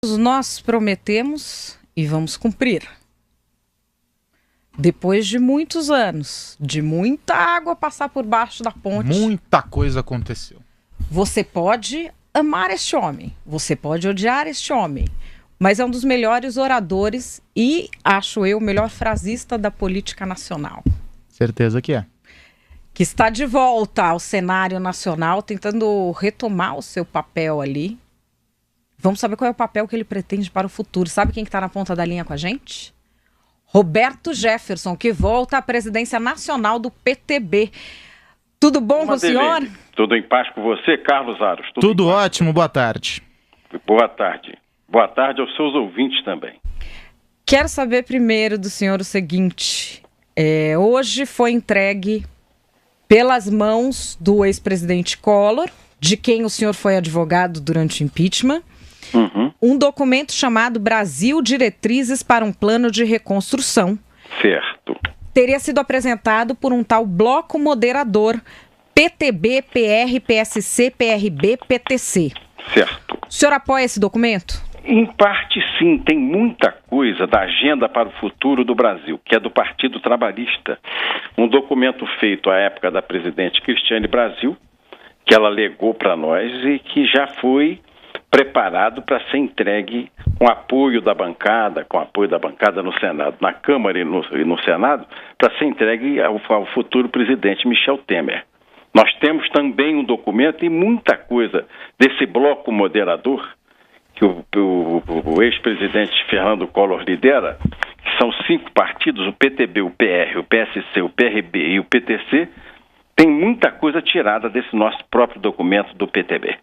Nós prometemos e vamos cumprir. Depois de muitos anos, de muita água passar por baixo da ponte. Muita coisa aconteceu. Você pode amar este homem, você pode odiar este homem, mas é um dos melhores oradores e, acho eu, o melhor frasista da política nacional. Certeza que é. Que está de volta ao cenário nacional, tentando retomar o seu papel ali. Vamos saber qual é o papel que ele pretende para o futuro. Sabe quem que está na ponta da linha com a gente? Roberto Jefferson, que volta à presidência nacional do PTB. Tudo bom com o senhor? Tudo em paz com você, Carlos Aros? Tudo ótimo, boa tarde. Boa tarde. Boa tarde aos seus ouvintes também. Quero saber primeiro do senhor o seguinte. Hoje foi entregue pelas mãos do ex-presidente Collor, de quem o senhor foi advogado durante o impeachment, um documento chamado Brasil Diretrizes para um Plano de Reconstrução. Certo. Teria sido apresentado por um tal bloco moderador, PTB, PR, PSC, PRB, PTC. Certo. O senhor apoia esse documento? Em parte, sim. Tem muita coisa da Agenda para o Futuro do Brasil, que é do Partido Trabalhista. Um documento feito à época da presidente Cristiane Brasil, que ela legou para nós e que já foi preparado para ser entregue com apoio da bancada no Senado, na Câmara e no Senado, para ser entregue ao futuro presidente Michel Temer. Nós temos também um documento e muita coisa desse bloco moderador que o ex-presidente Fernando Collor lidera, que são 5 partidos, o PTB, o PR, o PSC, o PRB e o PTC, tem muita coisa tirada desse nosso próprio documento do PTB.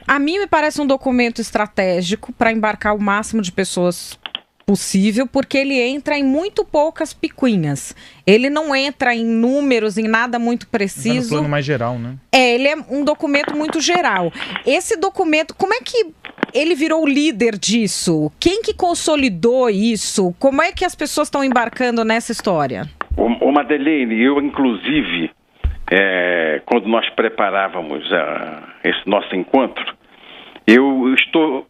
A mim me parece um documento estratégico para embarcar o máximo de pessoas possível, porque ele entra em muito poucas picuinhas. Ele não entra em números, em nada muito preciso. É no plano mais geral, né? Ele é um documento muito geral. Esse documento, como é que ele virou o líder disso? Quem que consolidou isso? Como é que as pessoas estão embarcando nessa história? Ô Madeleine, eu inclusive, quando nós preparávamos esse nosso encontro, eu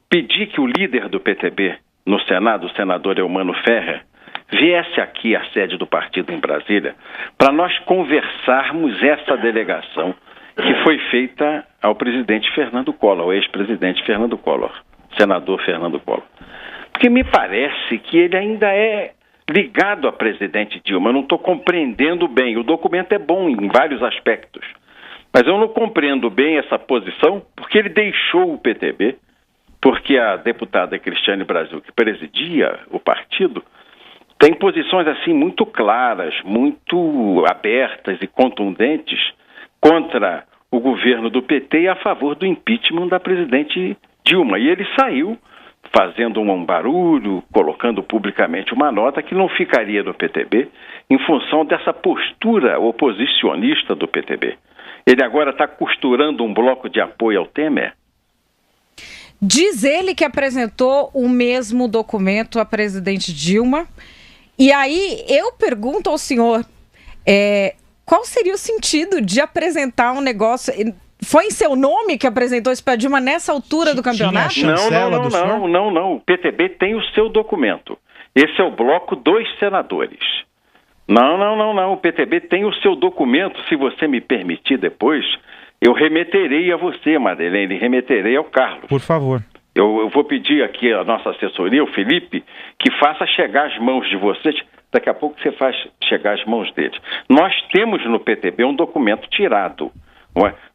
pedi que o líder do PTB no Senado, o senador Eumano Ferrer, viesse aqui à sede do partido em Brasília para nós conversarmos essa delegação que foi feita ao presidente Fernando Collor, ao ex-presidente Fernando Collor, senador Fernando Collor. Porque me parece que ele ainda é ligado à presidente Dilma. Eu não estou compreendendo bem. O documento é bom em vários aspectos, mas eu não compreendo bem essa posição porque ele deixou o PTB, porque a deputada Cristiane Brasil, que presidia o partido, tem posições assim muito claras, muito abertas e contundentes contra o governo do PT e a favor do impeachment da presidente Dilma. E ele saiu fazendo um barulho, colocando publicamente uma nota que não ficaria no PTB em função dessa postura oposicionista do PTB. Ele agora está costurando um bloco de apoio ao Temer. Diz ele que apresentou o mesmo documento à presidente Dilma. E aí eu pergunto ao senhor, qual seria o sentido de apresentar um negócio? Foi em seu nome que apresentou isso para a Dilma nessa altura do campeonato? Não. O PTB tem o seu documento. Esse é o bloco dos senadores. Não. O PTB tem o seu documento. Se você me permitir depois, eu remeterei a você, Madeleine, remeterei ao Carlos. Por favor. Eu vou pedir aqui à nossa assessoria, o Felipe, que faça chegar às mãos de vocês. Daqui a pouco você faz chegar às mãos deles. Nós temos no PTB um documento tirado.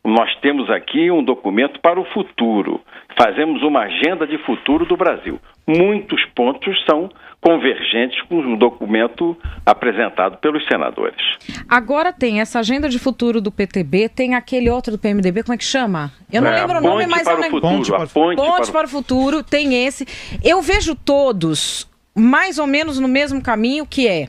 Nós temos aqui um documento para o futuro. Fazemos uma agenda de futuro do Brasil. Muitos pontos são convergentes com o documento apresentado pelos senadores. Agora tem essa agenda de futuro do PTB, tem aquele outro do PMDB, como é que chama? Eu não lembro o nome, mas é um Ponte para o Futuro, tem esse. Eu vejo todos mais ou menos no mesmo caminho, que é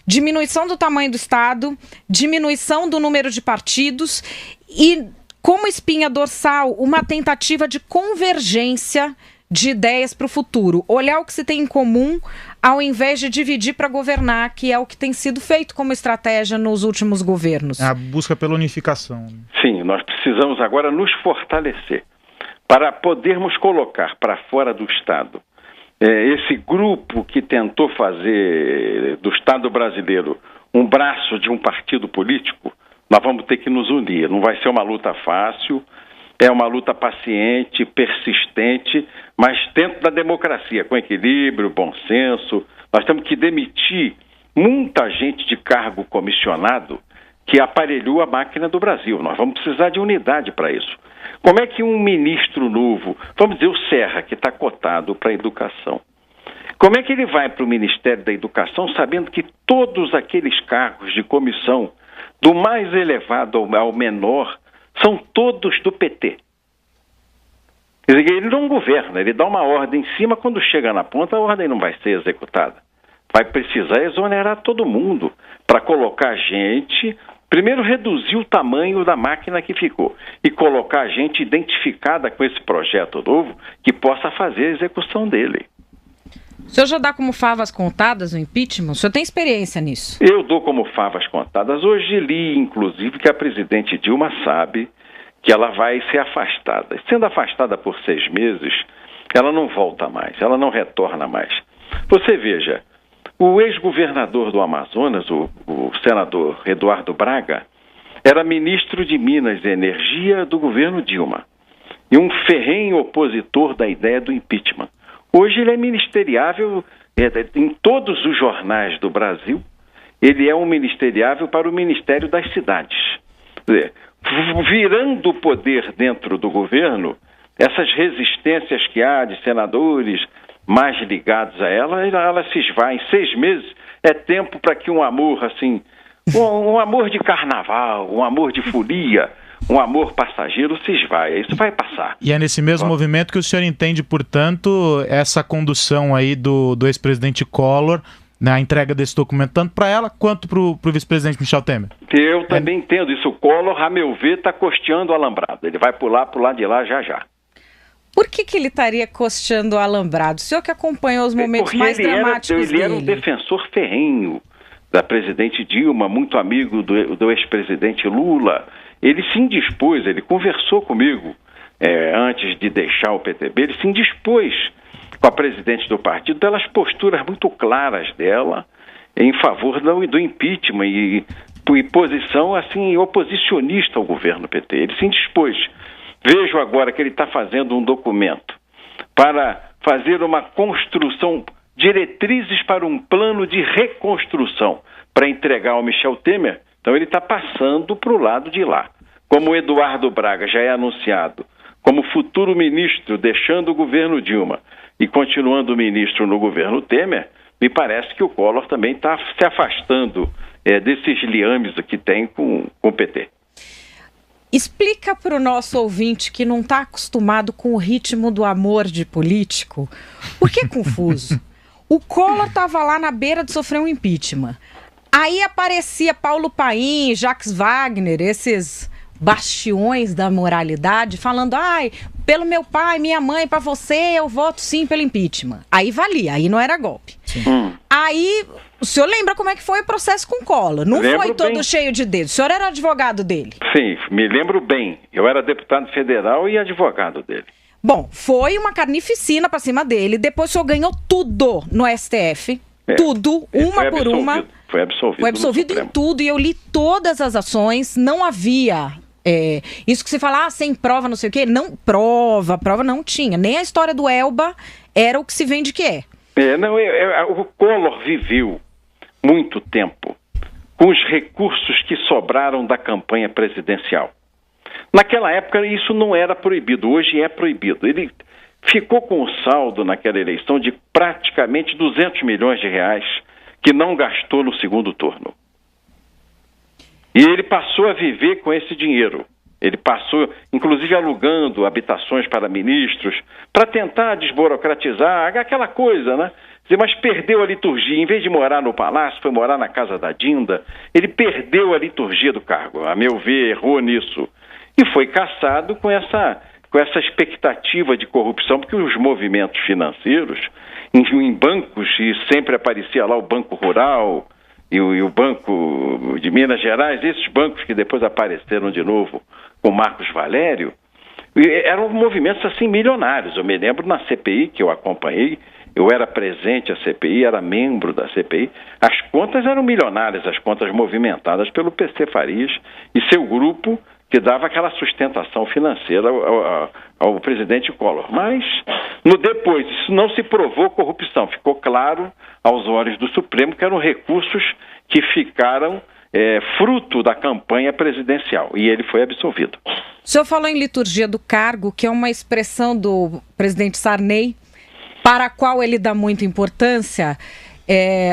diminuição do tamanho do Estado, diminuição do número de partidos e, como espinha dorsal, uma tentativa de convergência de ideias para o futuro. Olhar o que se tem em comum ao invés de dividir para governar, que é o que tem sido feito como estratégia nos últimos governos. A busca pela unificação. Sim, nós precisamos agora nos fortalecer. para podermos colocar para fora do Estado esse grupo que tentou fazer do Estado brasileiro um braço de um partido político, nós vamos ter que nos unir. Não vai ser uma luta fácil, é uma luta paciente, persistente, mas dentro da democracia, com equilíbrio, bom senso. Nós temos que demitir muita gente de cargo comissionado que aparelhou a máquina do Brasil. Nós vamos precisar de unidade para isso. Como é que um ministro novo, vamos dizer o Serra, que está cotado para a educação, como é que ele vai para o Ministério da Educação sabendo que todos aqueles cargos de comissão, do mais elevado ao menor, são todos do PT? Quer dizer, ele não governa, ele dá uma ordem em cima, quando chega na ponta a ordem não vai ser executada. Vai precisar exonerar todo mundo para colocar gente, primeiro reduzir o tamanho da máquina que ficou e colocar gente identificada com esse projeto novo que possa fazer a execução dele. O senhor já dá como favas contadas o impeachment? O senhor tem experiência nisso? Eu dou como favas contadas. Hoje li, inclusive, que a presidente Dilma sabe que ela vai ser afastada. Sendo afastada por 6 meses, ela não volta mais, ela não retorna mais. Você veja, o ex-governador do Amazonas, o senador Eduardo Braga, era ministro de Minas e Energia do governo Dilma e um ferrenho opositor da ideia do impeachment. Hoje ele é ministeriável em todos os jornais do Brasil. Ele é um ministeriável para o Ministério das Cidades. Virando o poder dentro do governo, essas resistências que há de senadores mais ligados a ela se esvaem. 6 meses é tempo para que um amor assim, um amor de carnaval, um amor de folia, um amor passageiro se esvaia. Isso vai passar. E é nesse mesmo movimento que o senhor entende, portanto, essa condução aí do ex-presidente Collor na entrega desse documento, tanto para ela quanto para o vice-presidente Michel Temer? Eu também entendo isso. O Collor, a meu ver, está costeando o alambrado. Ele vai pular para o lado de lá já. Por que ele estaria costeando o alambrado? O senhor que acompanhou os momentos mais dramáticos dele. Ele era um defensor ferrenho da presidente Dilma, muito amigo do ex-presidente Lula. Ele se indispôs, ele conversou comigo antes de deixar o PTB, ele se indispôs com a presidente do partido pelas posturas muito claras dela em favor do impeachment e posição assim oposicionista ao governo PT. Ele se indispôs. Vejo agora que ele está fazendo um documento para fazer uma construção, diretrizes para um plano de reconstrução para entregar ao Michel Temer. Então ele está passando para o lado de lá. Como o Eduardo Braga já é anunciado como futuro ministro, deixando o governo Dilma e continuando ministro no governo Temer, me parece que o Collor também está se afastando desses liames que tem com o PT. Explica para o nosso ouvinte que não está acostumado com o ritmo do amor de político. Por que confuso? O Collor estava lá na beira de sofrer um impeachment. Aí aparecia Paulo Paim, Jacques Wagner, esses bastiões da moralidade, falando, pelo meu pai, minha mãe, para você, eu voto sim pelo impeachment. Aí valia, aí não era golpe. Aí, o senhor lembra como é que foi o processo com o Collor? Não foi todo cheio de dedos. O senhor era advogado dele? Sim, me lembro bem. Eu era deputado federal e advogado dele. Bom, foi uma carnificina para cima dele. Depois o senhor ganhou tudo no STF. Tudo, uma por uma. Foi absolvido em tudo. E eu li todas as ações. Não havia... isso que você fala, sem prova, não sei o quê. Não, prova não tinha. Nem a história do Elba era o que se vende que é. O Collor viveu muito tempo com os recursos que sobraram da campanha presidencial. Naquela época isso não era proibido, hoje é proibido. Ele ficou com o saldo naquela eleição de praticamente 200 milhões de reais que não gastou no segundo turno. E ele passou a viver com esse dinheiro. Ele passou, inclusive, alugando habitações para ministros, para tentar desburocratizar, aquela coisa, né? Mas perdeu a liturgia. Em vez de morar no palácio, foi morar na casa da Dinda. Ele perdeu a liturgia do cargo. A meu ver, errou nisso. E foi caçado com essa expectativa de corrupção, porque os movimentos financeiros, em bancos, e sempre aparecia lá o Banco Rural e o Banco de Minas Gerais, esses bancos que depois apareceram de novo com Marcos Valério, Eram movimentos assim milionários. Eu me lembro na CPI que eu acompanhei, eu era presente à CPI, era membro da CPI, as contas eram milionárias, as contas movimentadas pelo PC Farias e seu grupo, que dava aquela sustentação financeira ao presidente Collor. Mas, depois, isso não se provou corrupção. Ficou claro aos olhos do Supremo que eram recursos que ficaram fruto da campanha presidencial. E ele foi absolvido. O senhor falou em liturgia do cargo, que é uma expressão do presidente Sarney, para a qual ele dá muita importância.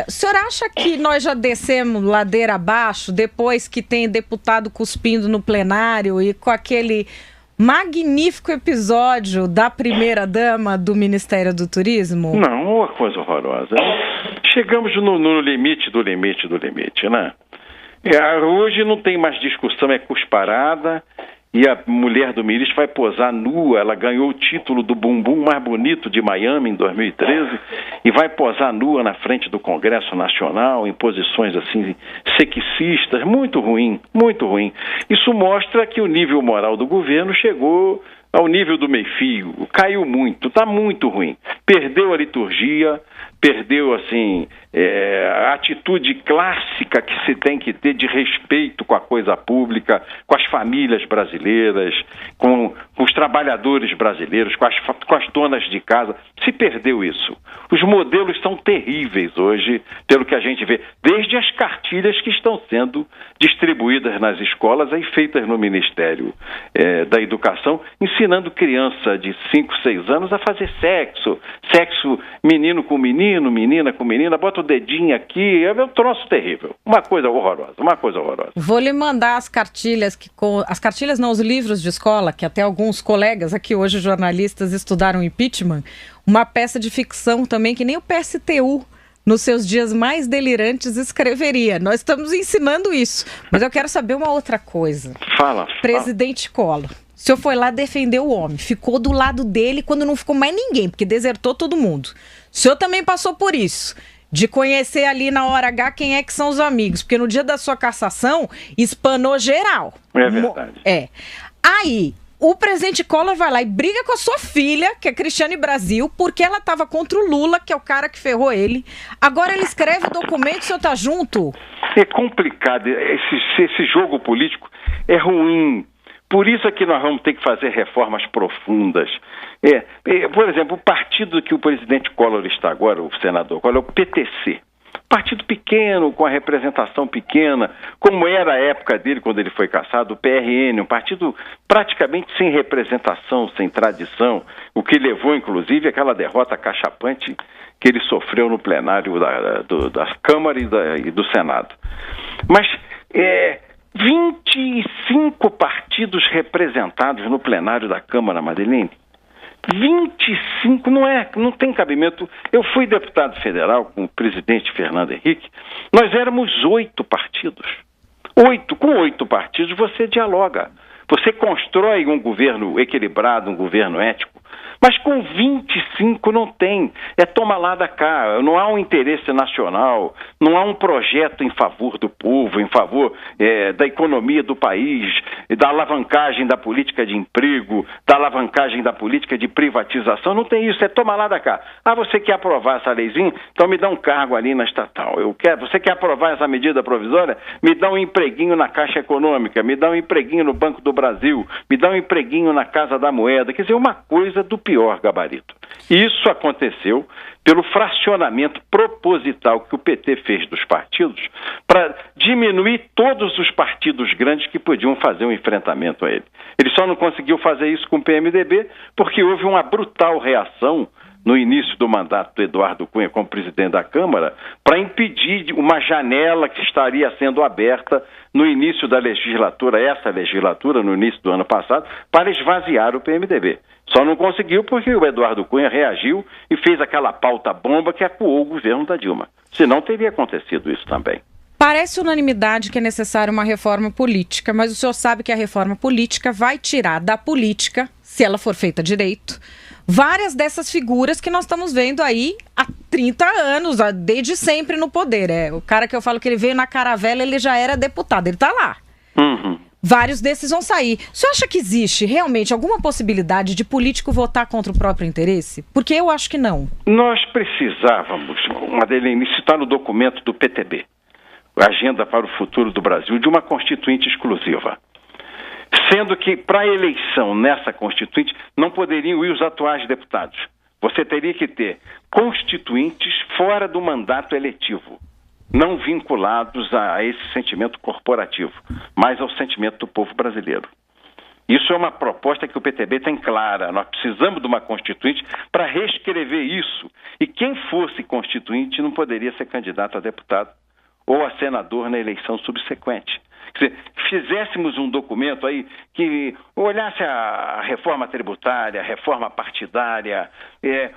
O senhor acha que nós já descemos ladeira abaixo depois que tem deputado cuspindo no plenário e com aquele magnífico episódio da primeira-dama do Ministério do Turismo? Não, uma coisa horrorosa. Chegamos no limite do limite do limite, né? Hoje não tem mais discussão, é cusparada. E a mulher do ministro vai posar nua, ela ganhou o título do bumbum mais bonito de Miami em 2013 e vai posar nua na frente do Congresso Nacional em posições assim sexistas, muito ruim, muito ruim. Isso mostra que o nível moral do governo chegou ao nível do meio-fio, caiu muito, está muito ruim. Perdeu a liturgia, perdeu assim a atitude clássica que se tem que ter de respeito com a coisa pública, com as famílias brasileiras, com os trabalhadores brasileiros, com as donas de casa. Se perdeu isso. Os modelos são terríveis hoje, pelo que a gente vê, desde as cartilhas que estão sendo distribuídas nas escolas e feitas no Ministério da Educação, ensinando criança de 5, 6 anos a fazer sexo menino com menino, menina com menina, bota o dedinho aqui, é um troço terrível, uma coisa horrorosa. Vou lhe mandar as cartilhas, as cartilhas não, os livros de escola, que até alguns colegas aqui hoje, jornalistas, estudaram impeachment, uma peça de ficção também que nem o PSTU, nos seus dias mais delirantes, escreveria. Nós estamos ensinando isso, mas eu quero saber uma outra coisa. Fala. Presidente Collor. O senhor foi lá defender o homem, ficou do lado dele quando não ficou mais ninguém, porque desertou todo mundo. O senhor também passou por isso, de conhecer ali na hora H quem é que são os amigos, porque no dia da sua cassação, espanou geral. É verdade. Aí, o presidente Collor vai lá e briga com a sua filha, que é Cristiane Brasil, porque ela estava contra o Lula, que é o cara que ferrou ele. Agora ele escreve o documento e o senhor tá junto? É complicado, esse jogo político é ruim. Por isso é que nós vamos ter que fazer reformas profundas. Por exemplo, o partido que o presidente Collor está agora, o senador Collor, é o PTC. Partido pequeno, com a representação pequena, como era a época dele quando ele foi cassado, o PRN, um partido praticamente sem representação, sem tradição, o que levou, inclusive, àquela derrota cachapante que ele sofreu no plenário da Câmara e do Senado. Mas 25 partidos representados no plenário da Câmara, Madeline. 25, não tem cabimento. Eu fui deputado federal com o presidente Fernando Henrique, nós éramos 8 partidos. Com 8 partidos você dialoga, você constrói um governo equilibrado, um governo ético, mas com 25 não tem, toma lá da cá, não há um interesse nacional, não há um projeto em favor do povo, em favor da economia do país, da alavancagem da política de emprego, da alavancagem da política de privatização, não tem isso, toma lá da cá. Você quer aprovar essa leizinha? Então me dá um cargo ali na estatal. Você quer aprovar essa medida provisória? Me dá um empreguinho na Caixa Econômica, me dá um empreguinho no Banco do Brasil, me dá um empreguinho na Casa da Moeda, quer dizer, uma coisa do pior gabarito. Isso aconteceu pelo fracionamento proposital que o PT fez dos partidos para diminuir todos os partidos grandes que podiam fazer um enfrentamento a ele. Ele só não conseguiu fazer isso com o PMDB porque houve uma brutal reação no início do mandato do Eduardo Cunha como presidente da Câmara para impedir uma janela que estaria sendo aberta no início da legislatura, no início do ano passado, para esvaziar o PMDB. Só não conseguiu porque o Eduardo Cunha reagiu e fez aquela pauta bomba que acuou o governo da Dilma. Senão teria acontecido isso também. Parece unanimidade que é necessária uma reforma política, mas o senhor sabe que a reforma política vai tirar da política, se ela for feita direito, várias dessas figuras que nós estamos vendo aí há 30 anos, desde sempre no poder. O cara que eu falo que ele veio na caravela, ele já era deputado, ele está lá. Uhum. vários desses vão sair. O senhor acha que existe realmente alguma possibilidade de político votar contra o próprio interesse? Porque eu acho que não. Nós precisávamos, Madeleine, isso está no documento do PTB, Agenda para o Futuro do Brasil, de uma constituinte exclusiva. Sendo que, para a eleição nessa constituinte, não poderiam ir os atuais deputados. Você teria que ter constituintes fora do mandato eletivo, não vinculados a esse sentimento corporativo, mas ao sentimento do povo brasileiro. Isso é uma proposta que o PTB tem clara. Nós precisamos de uma constituinte para reescrever isso. E quem fosse constituinte não poderia ser candidato a deputado ou a senador na eleição subsequente. Quer dizer, fizéssemos um documento aí que olhasse a reforma tributária, a reforma partidária,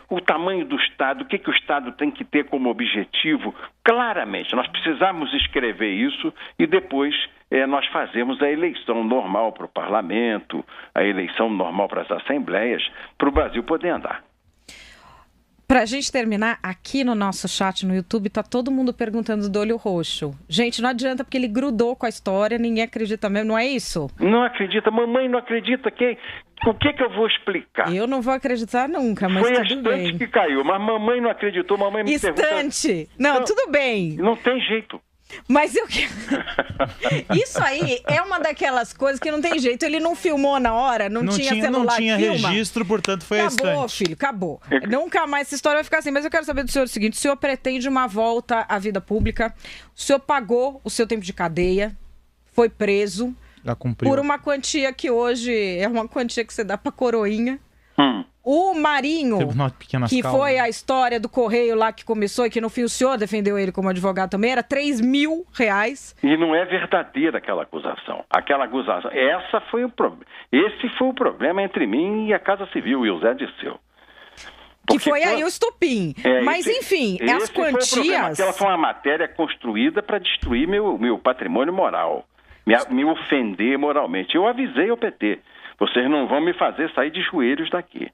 o tamanho do Estado, o que o Estado tem que ter como objetivo, claramente. Nós precisamos escrever isso e depois nós fazemos a eleição normal para o parlamento, a eleição normal para as assembleias, para o Brasil poder andar. Para a gente terminar, aqui no nosso chat no YouTube, tá todo mundo perguntando do olho roxo. Gente, não adianta, porque ele grudou com a história, ninguém acredita mesmo, não é isso? Não acredita, mamãe não acredita, o que eu vou explicar? Eu não vou acreditar nunca, mas tudo bem. Foi a estante que caiu, mas mamãe não acreditou, mamãe me perguntou... Estante! Não, tudo bem. Não tem jeito. Mas isso aí é uma daquelas coisas que não tem jeito. Ele não filmou na hora, não tinha celular. Não tinha registro, portanto foi a estante. Acabou, filho, acabou. Nunca mais essa história vai ficar assim. Mas eu quero saber do senhor o seguinte: o senhor pretende uma volta à vida pública? O senhor pagou o seu tempo de cadeia, foi preso por uma quantia que hoje é uma quantia que você dá pra coroinha. O Marinho, que foi a história do Correio lá que começou e que no fim o senhor defendeu ele como advogado também, era R$3.000. E não é verdadeira aquela acusação. Esse foi o problema entre mim e a Casa Civil e o Zé Disseu. Que foi aí o estopim. Mas enfim, as quantias... Aquela foi uma matéria construída para destruir meu patrimônio moral, me ofender moralmente. Eu avisei ao PT, vocês não vão me fazer sair de joelhos daqui.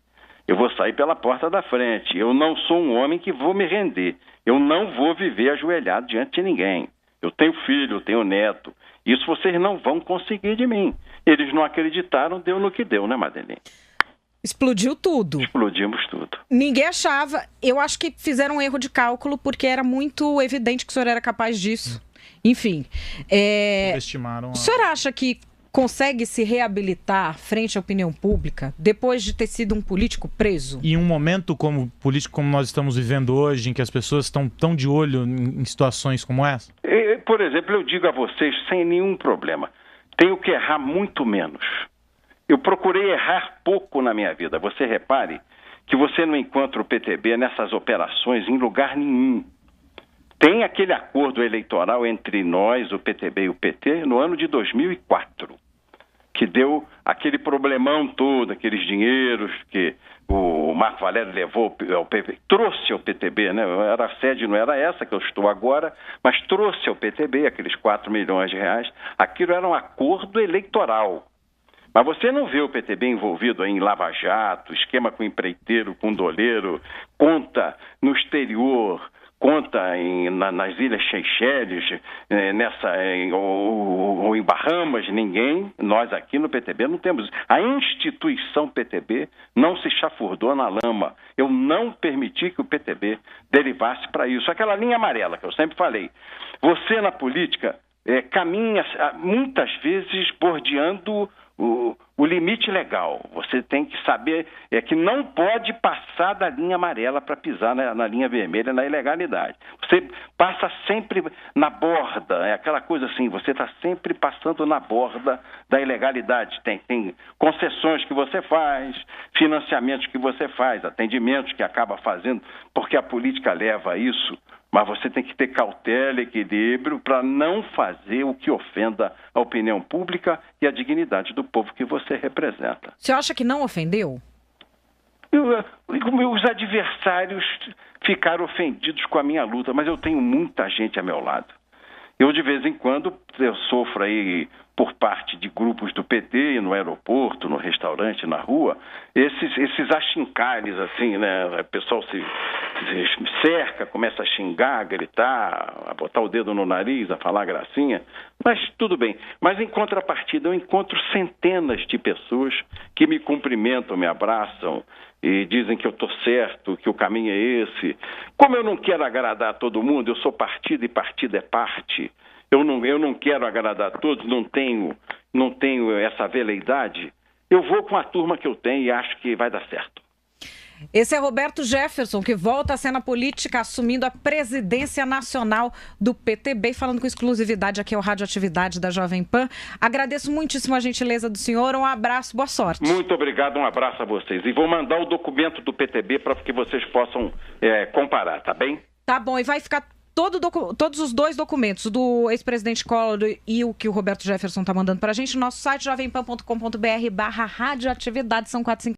Eu vou sair pela porta da frente. Eu não sou um homem que vou me render. Eu não vou viver ajoelhado diante de ninguém. Eu tenho filho, eu tenho neto. Isso vocês não vão conseguir de mim. Eles não acreditaram, deu no que deu, né, Madeleine? Explodiu tudo. Explodimos tudo. Ninguém achava. Eu acho que fizeram um erro de cálculo porque era muito evidente que o senhor era capaz disso. Enfim. O senhor acha que consegue se reabilitar frente à opinião pública depois de ter sido um político preso? Em um momento político como nós estamos vivendo hoje, em que as pessoas estão tão de olho em situações como essa? Por exemplo, eu digo a vocês sem nenhum problema, tenho que errar muito menos. Eu procurei errar pouco na minha vida. Você repare que você não encontra o PTB nessas operações em lugar nenhum. Tem aquele acordo eleitoral entre nós, o PTB e o PT, no ano de 2004, que deu aquele problemão todo, aqueles dinheiros que o Marco Valério levou ao PTB, trouxe ao PTB, né? A sede não era essa que eu estou agora, mas trouxe ao PTB aqueles 4 milhões de reais. Aquilo era um acordo eleitoral. Mas você não vê o PTB envolvido em Lava Jato, esquema com empreiteiro, com doleiro, conta no exterior, nas Ilhas Seychelles, ou em Bahamas, ninguém, nós aqui no PTB não temos. A instituição PTB não se chafurdou na lama. Eu não permiti que o PTB derivasse para isso. Aquela linha amarela que eu sempre falei. Você na política caminha muitas vezes bordeando o limite legal. Você tem que saber que não pode passar da linha amarela para pisar na linha vermelha, na ilegalidade. Você passa sempre na borda, é aquela coisa assim, você está sempre passando na borda da ilegalidade. Tem concessões que você faz, financiamentos que você faz, atendimentos que acaba fazendo, porque a política leva a isso. Mas você tem que ter cautela e equilíbrio para não fazer o que ofenda a opinião pública e a dignidade do povo que você representa. Você acha que não ofendeu? Os adversários ficaram ofendidos com a minha luta, mas eu tenho muita gente a meu lado. Eu, de vez em quando, eu sofro aí por parte de grupos do PT, no aeroporto, no restaurante, na rua, esses achincalhes, assim, né? O pessoal cerca, começa a xingar, a gritar, a botar o dedo no nariz, a falar gracinha, mas tudo bem. Mas em contrapartida eu encontro centenas de pessoas que me cumprimentam, me abraçam e dizem que eu estou certo, que o caminho é esse. Como eu não quero agradar a todo mundo, eu sou partido e partido é parte. Eu não quero agradar a todos, não tenho essa veleidade. Eu vou com a turma que eu tenho e acho que vai dar certo. Esse é Roberto Jefferson, que volta à cena política assumindo a presidência nacional do PTB, falando com exclusividade aqui ao Radioatividade da Jovem Pan. Agradeço muitíssimo a gentileza do senhor, um abraço, boa sorte. Muito obrigado, um abraço a vocês. E vou mandar o documento do PTB para que vocês possam comparar, tá bem? Tá bom, e vai ficar todos os dois documentos, do ex-presidente Collor e o que o Roberto Jefferson está mandando para a gente, no nosso site jovempan.com.br/radioatividade, são 4